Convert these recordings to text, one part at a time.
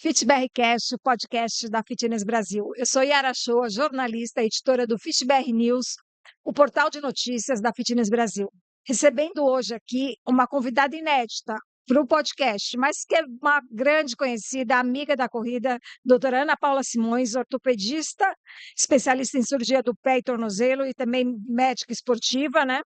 FitBRcast, o podcast da Fitness Brasil. Eu sou Yara Shoa, jornalista e editora do FitBR News, o portal de notícias da Fitness Brasil. Recebendo hoje aqui uma convidada inédita para o podcast, mas que é uma grande conhecida, amiga da corrida, doutora Ana Paula Simões, ortopedista, especialista em cirurgia do pé e tornozelo e também médica esportiva, né?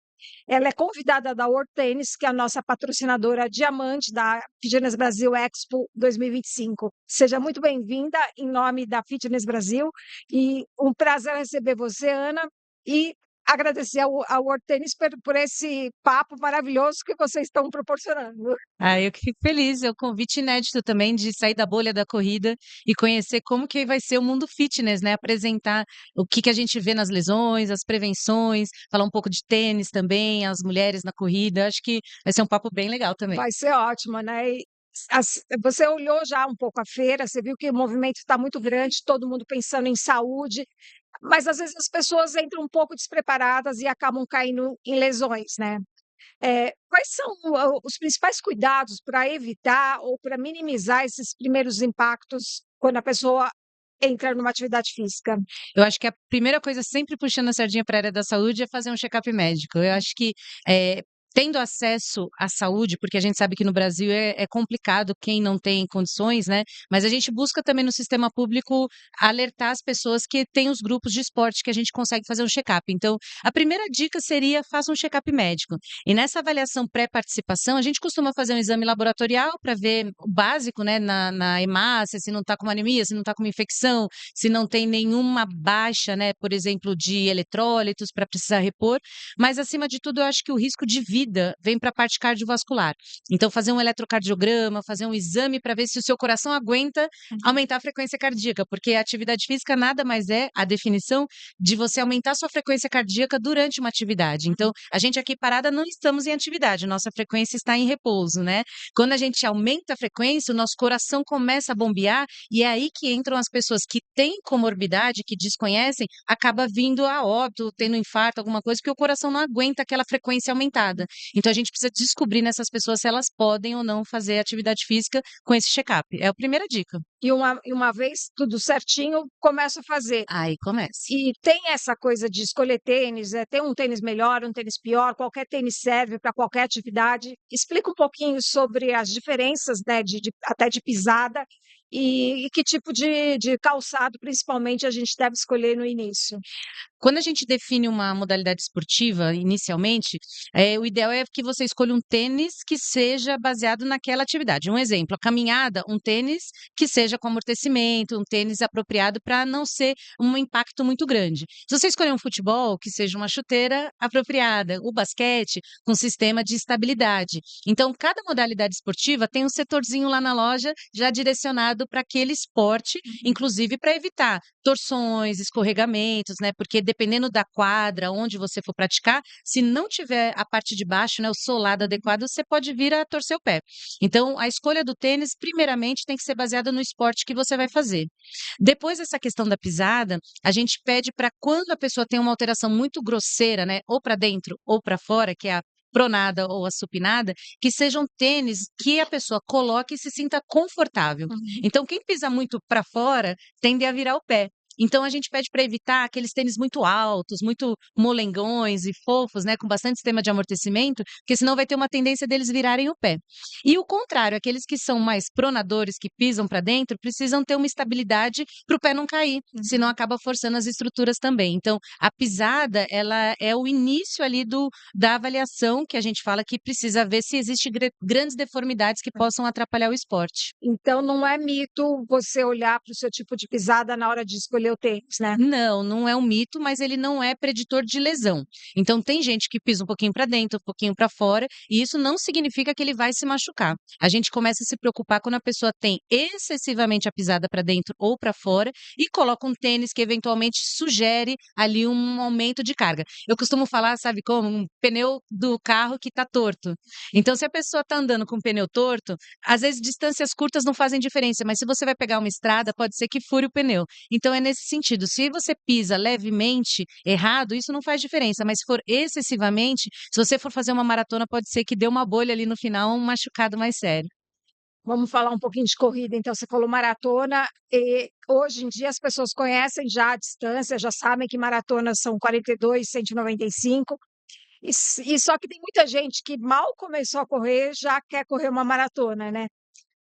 Ela é convidada da World Tennis, que é a nossa patrocinadora diamante da Fitness Brasil Expo 2025. Seja muito bem-vinda em nome da Fitness Brasil e um prazer receber você, Ana, e agradecer ao World Tennis por esse papo maravilhoso que vocês estão proporcionando. Eu que fico feliz, é um convite inédito também de sair da bolha da corrida e conhecer como que vai ser o mundo fitness, né? Apresentar o que a gente vê nas lesões, as prevenções, falar um pouco de tênis também, as mulheres na corrida. Acho que vai ser um papo bem legal também. Vai ser ótimo, né? Você olhou já um pouco a feira, você viu que o movimento está muito grande, todo mundo pensando em saúde, mas às vezes as pessoas entram um pouco despreparadas e acabam caindo em lesões, né? Quais são os principais cuidados para evitar ou para minimizar esses primeiros impactos quando a pessoa entra numa atividade física? Eu acho que a primeira coisa, sempre puxando a sardinha para a área da saúde, é fazer um check-up médico. Eu acho que tendo acesso à saúde, porque a gente sabe que no Brasil é complicado quem não tem condições, né? Mas a gente busca também no sistema público alertar as pessoas que tem os grupos de esporte que a gente consegue fazer um check-up. Então, a primeira dica seria faça um check-up médico. E nessa avaliação pré-participação, a gente costuma fazer um exame laboratorial para ver o básico, né, na hemácia, se não está com uma anemia, se não está com uma infecção, se não tem nenhuma baixa, né, por exemplo, de eletrólitos para precisar repor, mas acima de tudo eu acho que o risco de vida vem para a parte cardiovascular. Então fazer um eletrocardiograma, fazer um exame para ver se o seu coração aguenta aumentar a frequência cardíaca, porque a atividade física nada mais é a definição de você aumentar a sua frequência cardíaca durante uma atividade. Então, a gente aqui parada não estamos em atividade, nossa frequência está em repouso, né? Quando a gente aumenta a frequência, o nosso coração começa a bombear e é aí que entram as pessoas que têm comorbidade, que desconhecem, acaba vindo a óbito, tendo infarto, alguma coisa, porque o coração não aguenta aquela frequência aumentada. Então, a gente precisa descobrir nessas pessoas se elas podem ou não fazer atividade física com esse check-up. É a primeira dica. E uma vez tudo certinho, começo a fazer. Aí começa. E tem essa coisa de escolher tênis, tem um tênis melhor, um tênis pior, qualquer tênis serve para qualquer atividade. Explica um pouquinho sobre as diferenças, né, até de pisada e que tipo de calçado, principalmente, a gente deve escolher no início. Quando a gente define uma modalidade esportiva, inicialmente, o ideal é que você escolha um tênis que seja baseado naquela atividade. Um exemplo, a caminhada, um tênis que seja com amortecimento, um tênis apropriado para não ser um impacto muito grande. Se você escolher um futebol, que seja uma chuteira apropriada, o basquete, com sistema de estabilidade. Então, cada modalidade esportiva tem um setorzinho lá na loja já direcionado para aquele esporte, inclusive para evitar torções, escorregamentos, né? Porque dependendo da quadra, onde você for praticar, se não tiver a parte de baixo, né, o solado adequado, você pode vir a torcer o pé. Então, a escolha do tênis, primeiramente, tem que ser baseada no esporte que você vai fazer. Depois dessa questão da pisada, a gente pede para quando a pessoa tem uma alteração muito grosseira, né, ou para dentro ou para fora, que é a pronada ou a supinada, que sejam tênis que a pessoa coloque e se sinta confortável. Então, quem pisa muito para fora tende a virar o pé. Então, a gente pede para evitar aqueles tênis muito altos, muito molengões e fofos, né, com bastante sistema de amortecimento, porque senão vai ter uma tendência deles virarem o pé. E o contrário, aqueles que são mais pronadores, que pisam para dentro, precisam ter uma estabilidade para o pé não cair, senão acaba forçando as estruturas também. Então, a pisada, ela é o início ali da avaliação que a gente fala que precisa ver se existem grandes deformidades que possam atrapalhar o esporte. Então, não é mito você olhar para o seu tipo de pisada na hora de escolher o tênis, né? Não, não é um mito, mas ele não é preditor de lesão. Então, tem gente que pisa um pouquinho para dentro, um pouquinho para fora, e isso não significa que ele vai se machucar. A gente começa a se preocupar quando a pessoa tem excessivamente a pisada para dentro ou para fora e coloca um tênis que eventualmente sugere ali um aumento de carga. Eu costumo falar, sabe como? Um pneu do carro que está torto. Então, se a pessoa está andando com o pneu torto, às vezes distâncias curtas não fazem diferença, mas se você vai pegar uma estrada, pode ser que fure o pneu. Então, é nesse sentido. Se você pisa levemente errado, isso não faz diferença, mas se for excessivamente, se você for fazer uma maratona, pode ser que dê uma bolha ali no final, um machucado mais sério. Vamos falar um pouquinho de corrida. Então, você falou maratona, e hoje em dia as pessoas conhecem já a distância, já sabem que maratonas são 42, 195, e só que tem muita gente que mal começou a correr já quer correr uma maratona, né?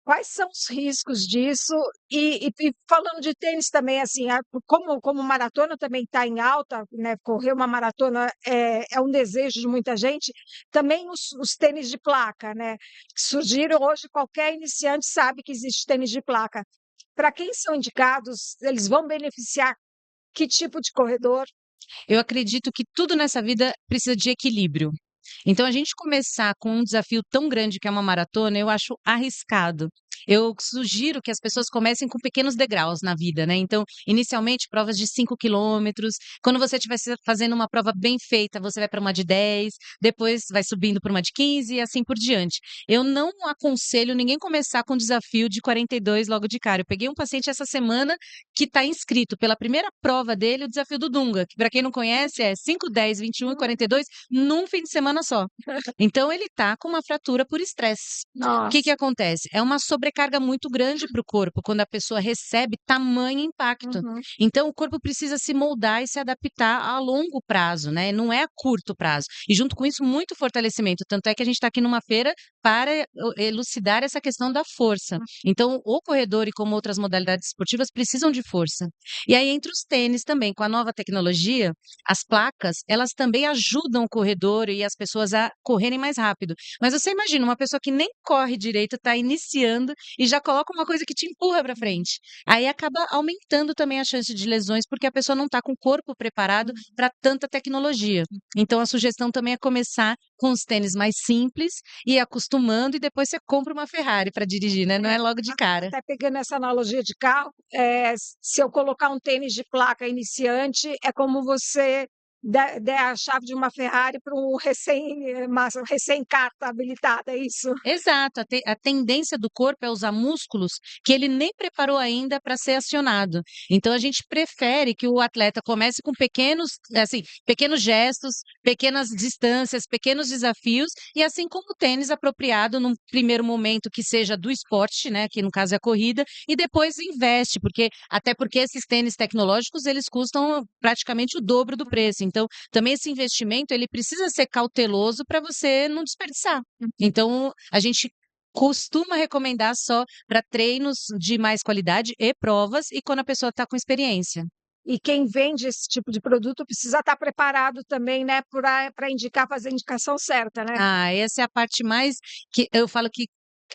Quais são os riscos disso? E falando de tênis também, assim, como maratona também está em alta, né? Correr uma maratona é um desejo de muita gente. Também os tênis de placa, né? Que surgiram hoje, qualquer iniciante sabe que existe tênis de placa. Para quem são indicados, eles vão beneficiar que tipo de corredor? Eu acredito que tudo nessa vida precisa de equilíbrio. Então, a gente começar com um desafio tão grande que é uma maratona, eu acho arriscado. Eu sugiro que as pessoas comecem com pequenos degraus na vida, né? Então, inicialmente, provas de 5 quilômetros. Quando você estiver fazendo uma prova bem feita, você vai para uma de 10, depois vai subindo para uma de 15 e assim por diante. Eu não aconselho ninguém começar com um desafio de 42 logo de cara. Eu peguei um paciente essa semana que está inscrito pela primeira prova dele, o desafio do Dunga, que para quem não conhece é 5, 10, 21 e 42 num fim de semana só. Então ele tá com uma fratura por estresse. O que que Nossa. acontece? É uma sobrecarga muito grande para o corpo quando a pessoa recebe tamanho impacto. Uhum. Então o corpo precisa se moldar e se adaptar a longo prazo, né? Não é a curto prazo. E junto com isso, muito fortalecimento. Tanto é que a gente está aqui numa feira para elucidar essa questão da força. Então, o corredor e como outras modalidades esportivas precisam de força. E aí, entre os tênis também, com a nova tecnologia, as placas, elas também ajudam o corredor e as pessoas a correrem mais rápido. Mas você imagina, uma pessoa que nem corre direito, está iniciando e já coloca uma coisa que te empurra para frente. Aí acaba aumentando também a chance de lesões, porque a pessoa não está com o corpo preparado para tanta tecnologia. Então, a sugestão também é começar com os tênis mais simples e ir acostumando, e depois você compra uma Ferrari para dirigir, né? Não É, é logo de cara. até pegando essa analogia de carro, se eu colocar um tênis de placa iniciante, é como você der a chave de uma Ferrari para um recém-carta habilitada, é isso? Exato, a tendência do corpo é usar músculos que ele nem preparou ainda para ser acionado. Então a gente prefere que o atleta comece com pequenos, assim, pequenos gestos, pequenas distâncias, pequenos desafios, e assim como o tênis apropriado num primeiro momento que seja do esporte, né, que no caso é a corrida, e depois investe, até porque esses tênis tecnológicos eles custam praticamente o dobro do preço. Então, também esse investimento ele precisa ser cauteloso para você não desperdiçar. Então, a gente costuma recomendar só para treinos de mais qualidade e provas, e quando a pessoa está com experiência. E quem vende esse tipo de produto precisa estar preparado também, né, para indicar, fazer a indicação certa, né? Ah, essa é a parte mais que eu falo que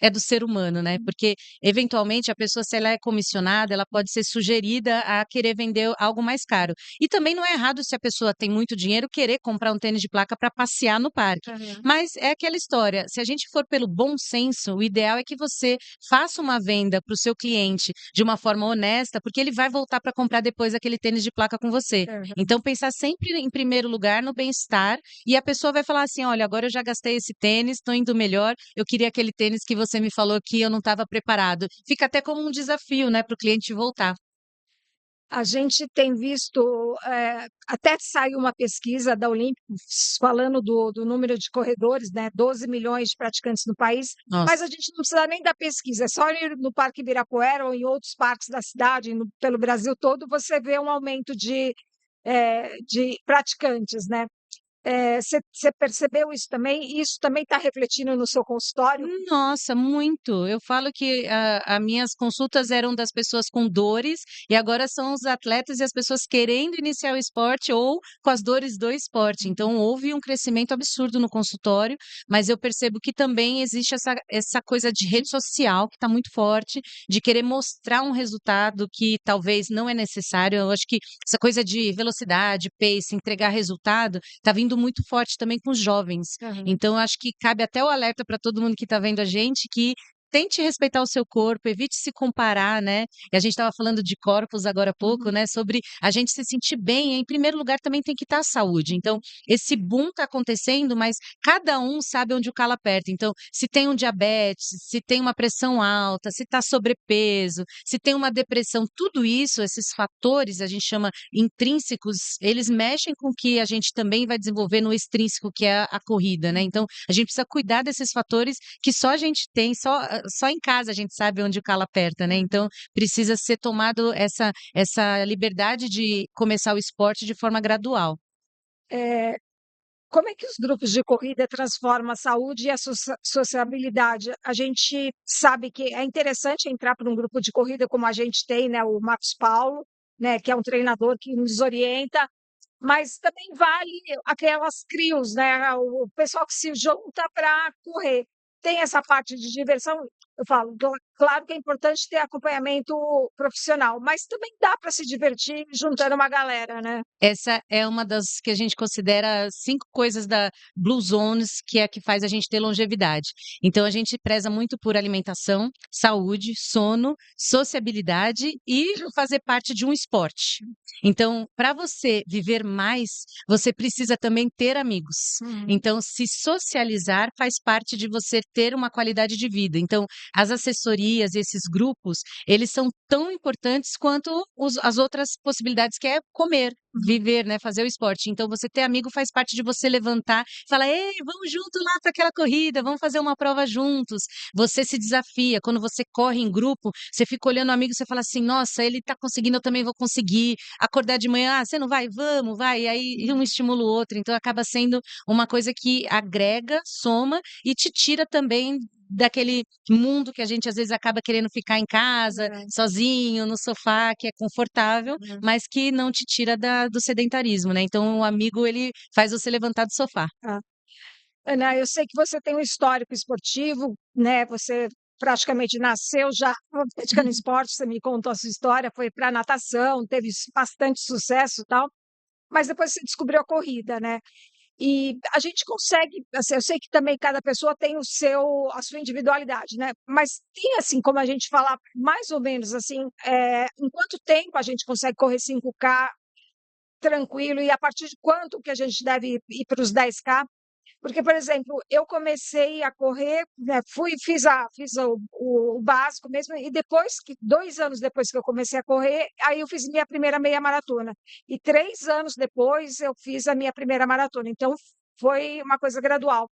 é do ser humano, né? Porque eventualmente a pessoa, se ela é comissionada, ela pode ser sugerida a querer vender algo mais caro. E também não é errado, se a pessoa tem muito dinheiro, querer comprar um tênis de placa para passear no parque. Uhum. Mas é aquela história, se a gente for pelo bom senso, o ideal é que você faça uma venda para o seu cliente de uma forma honesta, porque ele vai voltar para comprar depois aquele tênis de placa com você. Uhum. Então, pensar sempre em primeiro lugar no bem-estar, e a pessoa vai falar assim: olha, agora eu já gastei esse tênis, estou indo melhor, eu queria aquele tênis que você me falou que eu não estava preparado. Fica até como um desafio, né, para o cliente voltar. A gente tem visto, até saiu uma pesquisa da Olímpicos falando do número de corredores, né, 12 milhões de praticantes no país, mas Nossa. a gente não precisa nem da pesquisa, é só ir no Parque Ibirapuera ou em outros parques da cidade, pelo Brasil todo, você vê um aumento de praticantes, né? Você percebeu isso também? Isso também está refletindo no seu consultório? Nossa, muito. Eu falo que a minhas consultas eram das pessoas com dores, e agora são os atletas e as pessoas querendo iniciar o esporte ou com as dores do esporte. Então, houve um crescimento absurdo no consultório, mas eu percebo que também existe essa coisa de rede social que está muito forte, de querer mostrar um resultado que talvez não é necessário. Eu acho que essa coisa de velocidade, pace, entregar resultado, está vindo muito forte também com os jovens. Aham. Então, eu acho que cabe até o alerta para todo mundo que está vendo a gente, que tente respeitar o seu corpo, evite se comparar, né? E a gente estava falando de corpos agora há pouco, Uhum. né? Sobre a gente se sentir bem. Em primeiro lugar, também tem que estar a saúde. Então, esse boom está acontecendo, mas cada um sabe onde o calo aperta. Então, se tem um diabetes, se tem uma pressão alta, se está sobrepeso, se tem uma depressão, tudo isso, esses fatores, a gente chama intrínsecos, eles mexem com o que a gente também vai desenvolver no extrínseco, que é a corrida, né? Então, a gente precisa cuidar desses fatores que só a gente tem, só só em casa a gente sabe onde o calo aperta, né? Então precisa ser tomado essa liberdade de começar o esporte de forma gradual. É, como é que os grupos de corrida transformam a saúde e a sociabilidade? A gente sabe que é interessante entrar para um grupo de corrida como a gente tem, né, o Marcos Paulo, né, que é um treinador que nos orienta, mas também vale aquelas crios, né, o pessoal que se junta para correr. Tem essa parte de diversão, eu falo, claro que é importante ter acompanhamento profissional, mas também dá para se divertir juntando uma galera, né? Essa é uma das que a gente considera 5 coisas da Blue Zones, que é a que faz a gente ter longevidade. Então a gente preza muito por alimentação, saúde, sono, sociabilidade e fazer parte de um esporte. Então, para você viver mais, você precisa também ter amigos. Então, se socializar faz parte de você ter uma qualidade de vida. Então, as assessorias, esses grupos, eles são tão importantes quanto as outras possibilidades, que é comer, viver, né, fazer o esporte. Então você ter amigo faz parte de você levantar e falar: "Ei, vamos junto lá para aquela corrida, vamos fazer uma prova juntos". Você se desafia, quando você corre em grupo, você fica olhando o amigo, você fala assim: "Nossa, ele tá conseguindo, eu também vou conseguir". Acordar de manhã: "Ah, você não vai? Vamos, vai". E aí um estimula o outro, então acaba sendo uma coisa que agrega, soma e te tira também daquele mundo que a gente às vezes acaba querendo ficar em casa, É. sozinho, no sofá, que é confortável, mas que não te tira do sedentarismo, né. Então o amigo ele faz você levantar do sofá. Ah. Ana, eu sei que você tem um histórico esportivo, né? Você praticamente nasceu já praticando esporte. Você me contou a sua história, foi para natação, teve bastante sucesso, e tal. Mas depois você descobriu a corrida, né? E a gente consegue, assim, eu sei que também cada pessoa tem a sua individualidade, né? Mas tem assim como a gente falar mais ou menos assim, em quanto tempo a gente consegue correr 5K tranquilo e a partir de quanto que a gente deve ir para os 10K? Porque, por exemplo, eu comecei a correr, né, fiz o básico mesmo, e depois que 2 anos depois que eu comecei a correr, aí eu fiz minha primeira meia maratona. E 3 anos depois eu fiz a minha primeira maratona, então foi uma coisa gradual.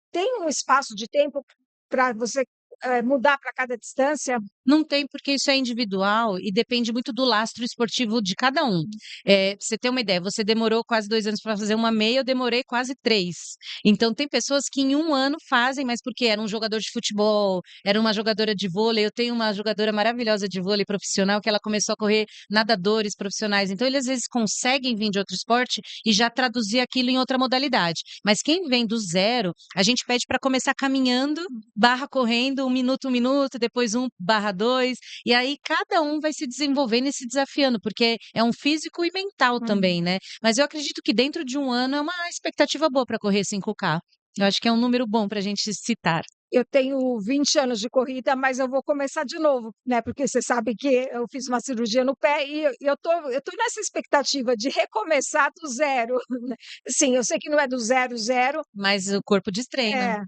Tem um espaço de tempo para você, mudar para cada distância? Não tem, porque isso é individual e depende muito do lastro esportivo de cada um. Pra você ter uma ideia, você demorou quase 2 anos para fazer uma meia, eu demorei quase 3. Então tem pessoas que em 1 ano fazem, mas porque era um jogador de futebol, era uma jogadora de vôlei, eu tenho uma jogadora maravilhosa de vôlei profissional que ela começou a correr nadadores profissionais, então eles às vezes conseguem vir de outro esporte e já traduzir aquilo em outra modalidade. Mas quem vem do zero, a gente pede para começar caminhando, barra correndo, 1 minuto, depois 1/2, e aí cada um vai se desenvolvendo e se desafiando, porque é um físico e mental também, né. Mas eu acredito que dentro de 1 ano é uma expectativa boa para correr 5K. Eu acho que é um número bom para a gente citar. Eu tenho 20 anos de corrida, mas eu vou começar de novo, né, porque você sabe que eu fiz uma cirurgia no pé e eu tô nessa expectativa de recomeçar do zero, né. Sim, eu sei que não é do zero, zero, Mas o corpo destreina.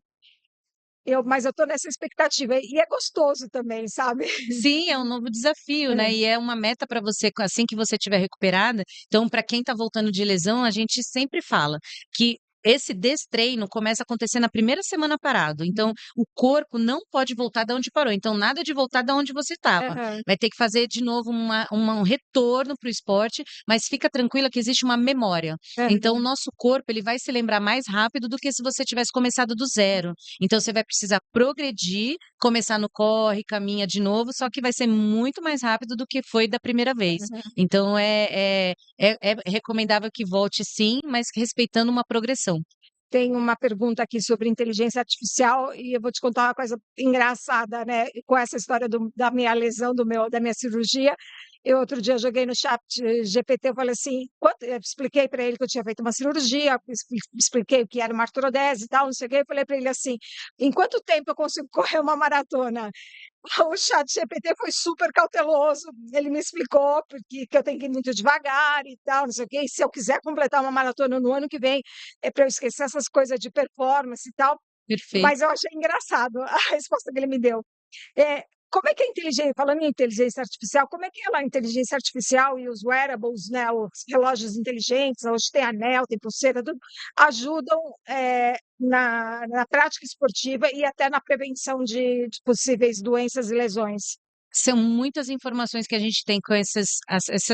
é, mas eu tô nessa expectativa e é gostoso também, sabe. Sim, é um novo desafio, né, e é uma meta para você assim que você estiver recuperada. Então, para quem está voltando de lesão, a gente sempre fala que esse destreino começa a acontecer na primeira semana parado, então o corpo não pode voltar da onde parou, então nada de voltar da onde você estava. Aham, Vai ter que fazer de novo um retorno para o esporte, mas fica tranquila que existe uma memória. Então o aham. nosso corpo, ele vai se lembrar mais rápido do que se você tivesse começado do zero. Então você vai precisar progredir, começar no corre, caminha de novo, só que vai ser muito mais rápido do que foi da primeira vez. Então é recomendável que volte sim, mas respeitando uma progressão. Tem uma pergunta aqui sobre inteligência artificial e eu vou te contar uma coisa engraçada, né, com essa história da minha lesão, da minha cirurgia. Eu outro dia joguei no chat GPT, eu falei assim, eu expliquei para ele que eu tinha feito uma cirurgia, expliquei o que era uma artrodese e tal, não sei o quê, eu falei para ele assim: "Em quanto tempo eu consigo correr uma maratona?" O chat GPT foi super cauteloso, ele me explicou que eu tenho que ir muito devagar e tal, não sei o quê, e se eu quiser completar uma maratona no ano que vem, é para eu esquecer essas coisas de performance e tal, mas Perfeito. eu achei engraçado a resposta que ele me deu. Como é que a inteligência falando em inteligência artificial, como é que ela a inteligência artificial e os wearables, né, os relógios inteligentes, hoje tem anel, tem pulseira, tudo, ajudam, na prática esportiva e até na prevenção de possíveis doenças e lesões. São muitas informações que a gente tem com esses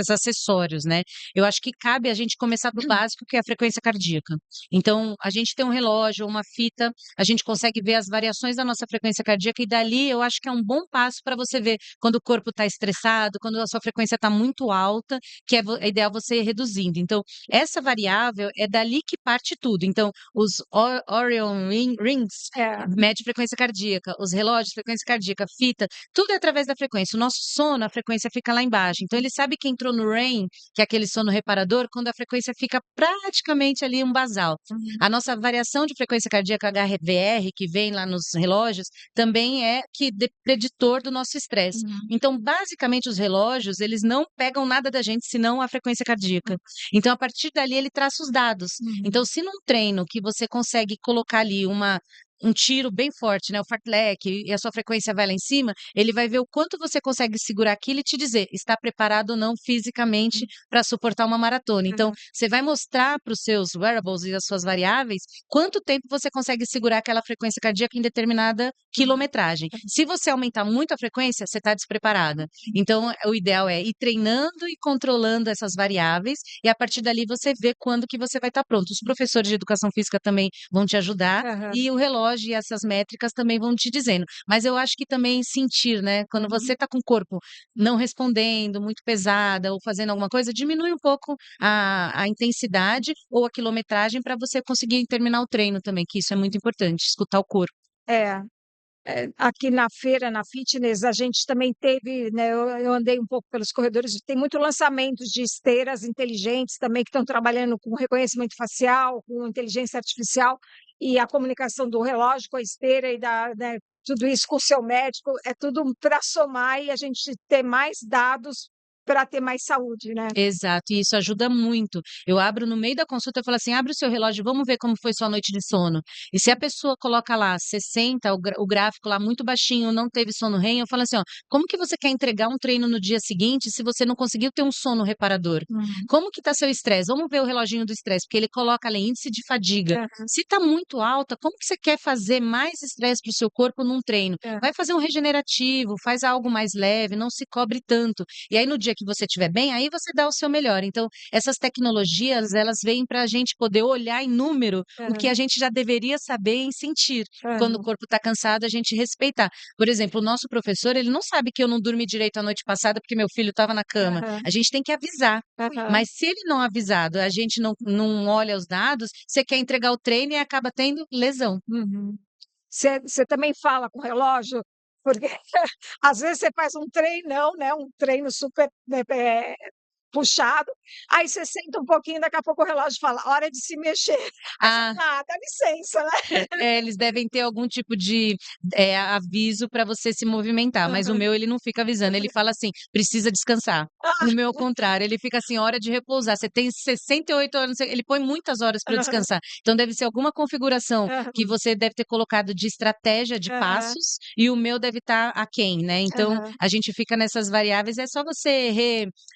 acessórios, né. Eu acho que cabe a gente começar do básico, que é a frequência cardíaca. Então, a gente tem um relógio, uma fita, a gente consegue ver as variações da nossa frequência cardíaca e dali eu acho que é um bom passo para você ver quando o corpo está estressado, quando a sua frequência está muito alta, que é ideal você ir reduzindo. Então, essa variável é dali que parte tudo. Então, os Orion Rings É. mede frequência cardíaca, os relógios, frequência cardíaca, fita, tudo é através da frequência. O nosso sono, a frequência fica lá embaixo. Então, ele sabe que entrou no REM, que é aquele sono reparador, quando a frequência fica praticamente ali um basal. A nossa variação de frequência cardíaca HRVR, que vem lá nos relógios, também é preditor do nosso estresse. Então, basicamente, os relógios, eles não pegam nada da gente, senão a frequência cardíaca. Então, a partir dali, ele traça os dados. Então, se num treino que você consegue colocar ali um tiro bem forte, né, o fartlek, e a sua frequência vai lá em cima, ele vai ver o quanto você consegue segurar aquilo e te dizer, está preparado ou não fisicamente para suportar uma maratona. Então, você vai mostrar para os seus wearables e as suas variáveis quanto tempo você consegue segurar aquela frequência cardíaca em determinada quilometragem. Se você aumentar muito a frequência, você está despreparada. Então, o ideal é ir treinando e controlando essas variáveis e a partir dali você vê quando que você vai estar pronto. Os professores de educação física também vão te ajudar e o relógio e essas métricas também vão te dizendo. Mas eu acho que também sentir, né? Quando você está com o corpo não respondendo, muito pesada ou fazendo alguma coisa, diminui um pouco a intensidade ou a quilometragem para você conseguir terminar o treino também, que isso é muito importante, escutar o corpo. É. Aqui na feira, na fitness, a gente também teve, né, eu andei um pouco pelos corredores, tem muito lançamento de esteiras inteligentes também que estão trabalhando com reconhecimento facial, com inteligência artificial e a comunicação do relógio com a esteira e né, tudo isso com o seu médico, é tudo para somar e a gente ter mais dados para ter mais saúde, né? Exato, e isso ajuda muito. Eu abro no meio da consulta, eu falo assim: "Abre o seu relógio, vamos ver como foi sua noite de sono". E se a pessoa coloca lá 60, o gráfico lá muito baixinho, não teve sono REM, eu falo assim: "Ó, como que você quer entregar um treino no dia seguinte se você não conseguiu ter um sono reparador? Como que tá seu estresse? Vamos ver o reloginho do estresse", porque ele coloca ali índice de fadiga. Aham, Se tá muito alta, como que você quer fazer mais estresse para o seu corpo num treino? aham. Vai fazer um regenerativo, faz algo mais leve, não se cobre tanto. E aí no dia que você estiver bem, aí você dá o seu melhor. Então, essas tecnologias, elas vêm para a gente poder olhar em número o que a Aham, gente já deveria saber e sentir. Quando o aham, corpo está cansado, a gente respeitar. Por exemplo, o nosso professor, ele não sabe que eu não dormi direito a noite passada porque meu filho estava na cama. aham, A gente tem que avisar. aham. Mas se ele não avisado, a gente não olha os dados, você quer entregar o treino e acaba tendo lesão. Uhum. Você também fala com o relógio? Porque às vezes você faz um treinão, né, um treino super, puxado, aí você senta um pouquinho, daqui a pouco o relógio fala: "Hora de se mexer". Aí você Ah, fala: "Ah, dá licença, né". eles devem ter algum tipo de, aviso para você se movimentar, mas o Aham. meu ele não fica avisando, ele fala assim: "Precisa descansar". O Ah, meu ao contrário, ele fica assim: "Hora de repousar, você tem 68 horas", não sei ele põe muitas horas para aham, descansar. Então deve ser alguma configuração que aham, você deve ter colocado de estratégia de aham, passos, e o meu deve estar aquém, né. Então aham. a gente fica nessas variáveis, é só você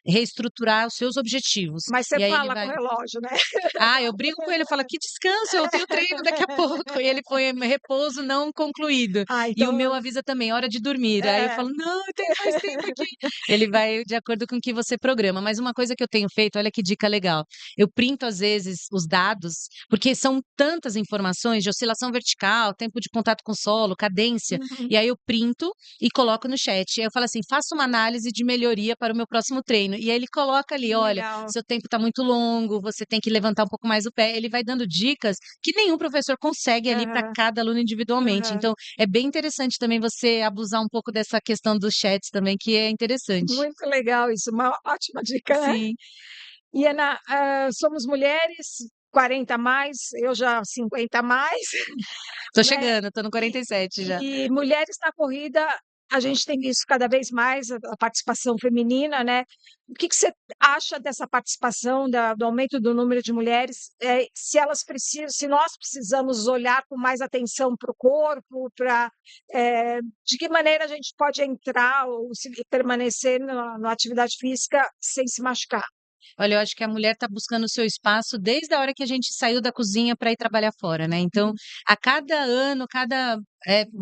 reestruturar os seus objetivos, Mas você e aí ele fala com o vai relógio, né? ah, eu brigo com ele, eu falo: "Que descanso, eu tenho treino daqui a pouco", e ele põe repouso não concluído. Ah, E o meu então avisa também: "Hora de dormir", aí eu é. falo: "Não, eu tenho mais tempo aqui". Ele vai de acordo com o que você programa, mas uma coisa que eu tenho feito, olha que dica legal, eu printo às vezes os dados, porque são tantas informações de oscilação vertical, tempo de contato com o solo, cadência, Uhum. e aí eu printo e coloco no chat, e aí eu falo assim: "Faça uma análise de melhoria para o meu próximo treino", e aí ele coloca ali: "Olha, Legal. seu tempo está muito longo, você tem que levantar um pouco mais o pé", ele vai dando dicas que nenhum professor consegue ali para Aham, cada aluno individualmente. aham. Então, é bem interessante também você abusar um pouco dessa questão dos chats também, que é interessante. Muito legal isso, uma ótima dica, né? Sim, E Ana, somos mulheres, 40 a mais, eu já 50 a mais, tô né, chegando, tô no 47 já. e mulheres na corrida, a gente tem visto cada vez mais a participação feminina, né. O que que você acha dessa participação, do aumento do número de mulheres, se elas precisam se nós precisamos olhar com mais atenção para o corpo, para, de que maneira a gente pode entrar ou se permanecer na atividade física sem se machucar? Olha, eu acho que a mulher está buscando o seu espaço desde a hora que a gente saiu da cozinha para ir trabalhar fora, né? Então, a cada ano, cada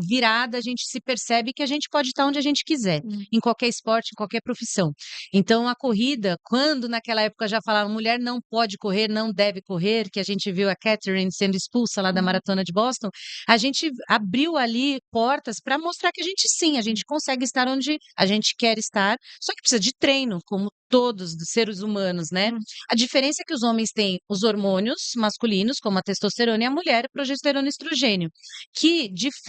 virada, a gente se percebe que a gente pode estar onde a gente quiser, em qualquer esporte, em qualquer profissão. Então, a corrida, quando naquela época já falavam mulher não pode correr, não deve correr, que a gente viu a Catherine sendo expulsa lá da Maratona de Boston, a gente abriu ali portas para mostrar que a gente sim, a gente consegue estar onde a gente quer estar, só que precisa de treino, como todos os seres humanos, né? A diferença é que os homens têm os hormônios masculinos, como a testosterona, e a mulher, a progesterona e estrogênio, que difere.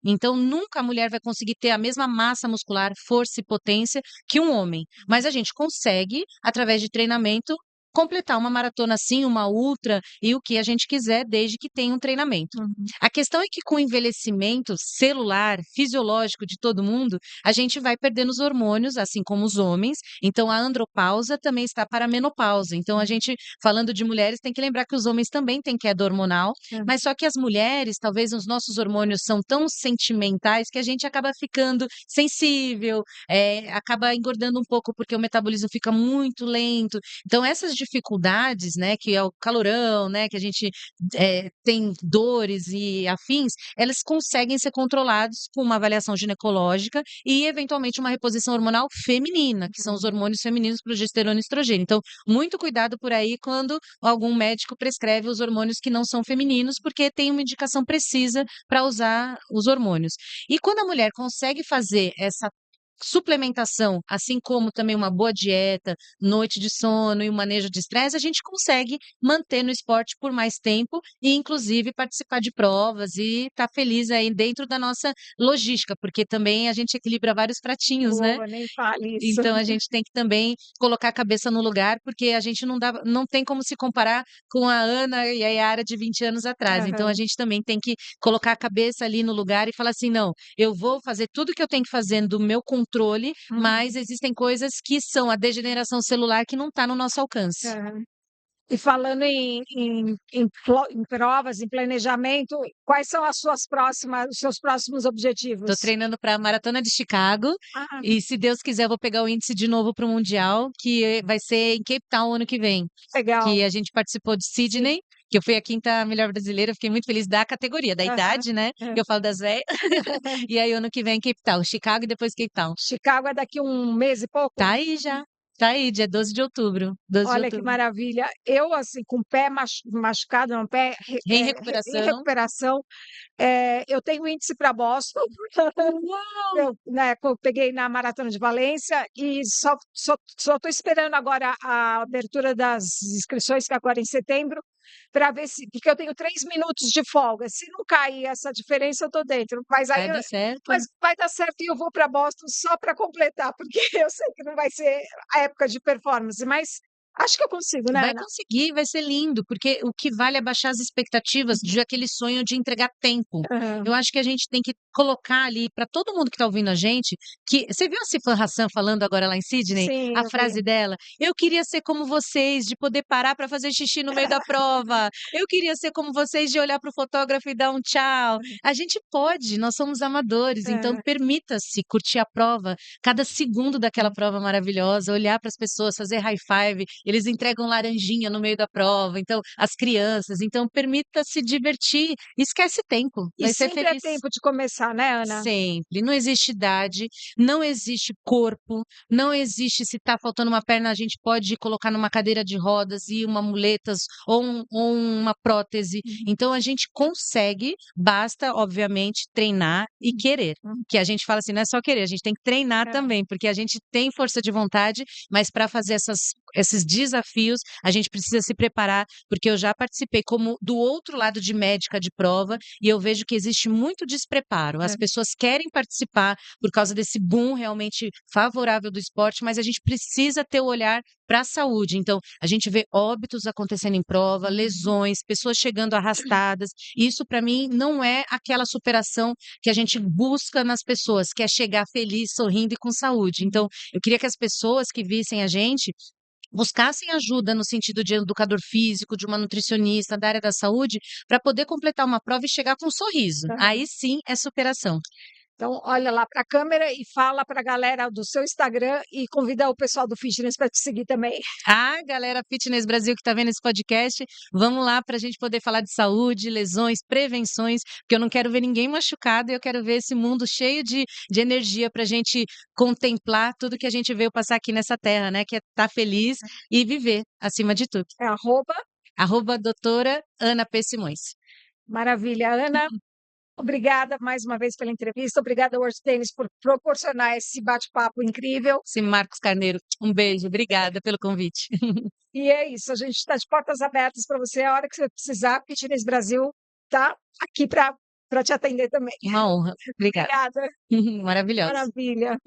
Então, nunca a mulher vai conseguir ter a mesma massa muscular, força e potência que um homem. Mas a gente consegue, através de treinamento, completar uma maratona sim, uma ultra e o que a gente quiser, desde que tenha um treinamento. A questão é que com o envelhecimento celular, fisiológico de todo mundo, a gente vai perdendo os hormônios, assim como os homens. Então, a andropausa também está para a menopausa. Então, a gente, falando de mulheres, tem que lembrar que os homens também têm queda hormonal, mas só que as mulheres, talvez os nossos hormônios são tão sentimentais que a gente acaba ficando sensível, acaba engordando um pouco porque o metabolismo fica muito lento. Então, essas dificuldades, né, que é o calorão, né, que a gente tem dores e afins, elas conseguem ser controladas com uma avaliação ginecológica e, eventualmente, uma reposição hormonal feminina, que são os hormônios femininos, progesterona e estrogênio. Então, muito cuidado por aí quando algum médico prescreve os hormônios que não são femininos, porque tem uma indicação precisa para usar os hormônios. E quando a mulher consegue fazer essa suplementação, assim como também uma boa dieta, noite de sono e um manejo de estresse, a gente consegue manter no esporte por mais tempo e, inclusive, participar de provas e estar feliz aí dentro da nossa logística, porque também a gente equilibra vários pratinhos, né? Boa, nem fale isso. Então a gente tem que também colocar a cabeça no lugar, porque a gente não tem como se comparar com a Ana e a Yara de 20 anos atrás. Então a gente também tem que colocar a cabeça ali no lugar e falar assim: não, eu vou fazer tudo que eu tenho que fazer do meu controle, mas existem coisas que são a degeneração celular que não está no nosso alcance. E falando em provas, em planejamento, quais são os seus próximos objetivos? Estou treinando para a Maratona de Chicago Ah, e, se Deus quiser, eu vou pegar o índice de novo para o Mundial, que vai ser em Cape Town ano que vem. legal. Que a gente participou de Sydney, que eu fui a quinta melhor brasileira, fiquei muito feliz da categoria, da idade, né? Que eu falo das velhas. E aí, ano que vem, Cape Town, Chicago e depois Cape Town. Chicago é daqui um mês e pouco? Tá aí já. Tá aí, dia 12 de outubro. 12 de Olha que outubro. maravilha. Eu, assim, com o pé machucado, não, pé Em em recuperação. recuperação, eu tenho índice para Boston. Uau! Eu, né, peguei na Maratona de Valência e só estou esperando agora a abertura das inscrições, que é agora em setembro, para ver se, porque eu tenho 3 minutos de folga. Se não cair essa diferença, eu estou dentro. Vai dar certo. Mas vai dar certo e eu vou para Boston só para completar, porque eu sei que não vai ser a época de performance, mas acho que eu consigo, né, Vai Ana? conseguir, vai ser lindo, porque o que vale é baixar as expectativas de aquele sonho de entregar tempo. Aham. Eu acho que a gente tem que colocar ali para todo mundo que está ouvindo a gente, que você viu a Sifan Hassan falando agora lá em Sydney, Sim, a eu vi. frase dela: "Eu queria ser como vocês, de poder parar para fazer xixi no meio da prova. Eu queria ser como vocês de olhar para o fotógrafo e dar um tchau". A gente pode, nós somos amadores, então É. permita-se curtir a prova, cada segundo daquela prova maravilhosa, olhar para as pessoas, fazer high five, eles entregam laranjinha no meio da prova, então as crianças, então permita-se divertir, esquece tempo, E vai ser sempre é feliz. tempo de começar, né, Ana? Sempre, não existe idade, não existe corpo, não existe se está faltando uma perna, a gente pode colocar numa cadeira de rodas e uma muletas ou uma prótese. Então a gente consegue, basta, obviamente, treinar e querer. Que a gente fala assim, não é só querer, a gente tem que treinar É. também, porque a gente tem força de vontade, mas para fazer esses desafios, a gente precisa se preparar, porque eu já participei como do outro lado de médica de prova e eu vejo que existe muito despreparo. As pessoas querem participar por causa desse boom realmente favorável do esporte, mas a gente precisa ter o olhar para a saúde. Então, a gente vê óbitos acontecendo em prova, lesões, pessoas chegando arrastadas. Isso, para mim, não é aquela superação que a gente busca nas pessoas, que é chegar feliz, sorrindo e com saúde. Então, eu queria que as pessoas que vissem a gente buscassem ajuda no sentido de educador físico, de uma nutricionista da área da saúde, para poder completar uma prova e chegar com um sorriso. Aí sim é superação. Então, olha lá para a câmera e fala para a galera do seu Instagram e convida o pessoal do fitness para te seguir também. Ah, galera Fitness Brasil que está vendo esse podcast, vamos lá para a gente poder falar de saúde, lesões, prevenções, porque eu não quero ver ninguém machucado, eu quero ver esse mundo cheio de energia para a gente contemplar tudo que a gente veio passar aqui nessa terra, né? Que é estar feliz e viver, acima de tudo. É arroba, Doutora Ana P. Simões. maravilha. Ana, obrigada mais uma vez pela entrevista. Obrigada, World Tennis, por proporcionar esse bate-papo incrível. Sim, Marcos Carneiro, um beijo, obrigada pelo convite. E é isso, a gente está de portas abertas para você. A hora que você precisar, Fitness Brasil está aqui para te atender também. Uma honra, obrigada. Obrigada, Maravilhosa. maravilha.